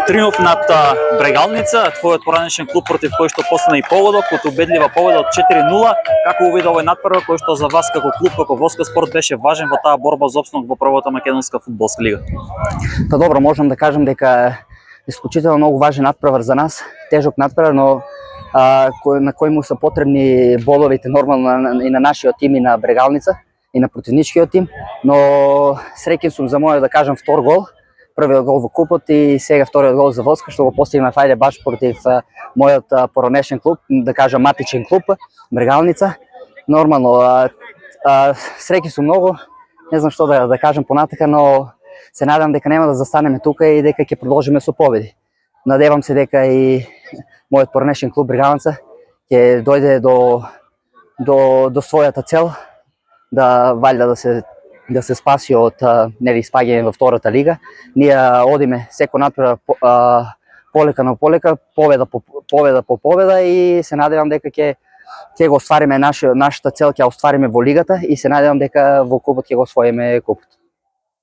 Триумф над Брегалница, твојот поранешен клуб против кој што постана и поводок од убедлива победа од 4-0. Како увиде овој надпревар кој што за вас како клуб, како Воска спорт беше важен во таа борба за опстанок во првата македонска фудбалска лига? Па добро, можам да кажам дека исклучително многу важен надпревар за нас, тежок надпревар, но на кој му се потребни бодовите нормално и на нашиот тим и на Брегалница и на противничкиот тим, но среќен сум за мојот да кажам втор гол. Првиот гол во купот и сега вториот гол за Воска, што го постигна фајде баш против мојот поранешен клуб, да кажам матичен клуб, Брегалница. Нормално, среќен сум многу, не знам што да кажам понатака, но се надам дека нема да застанеме тука и дека ќе продолжиме со победи. Надевам се дека и мојот поранешен клуб Брегалница ќе дојде до својата цел, да валјда да се спаси од испаѓање во втората лига. Ние одиме секој надпревар полека на полека, победа по победа и се надевам дека ќе го оствариме нашата цел, ќе ја оствариме во лигата и се надевам дека во клубот ќе го освоиме купот.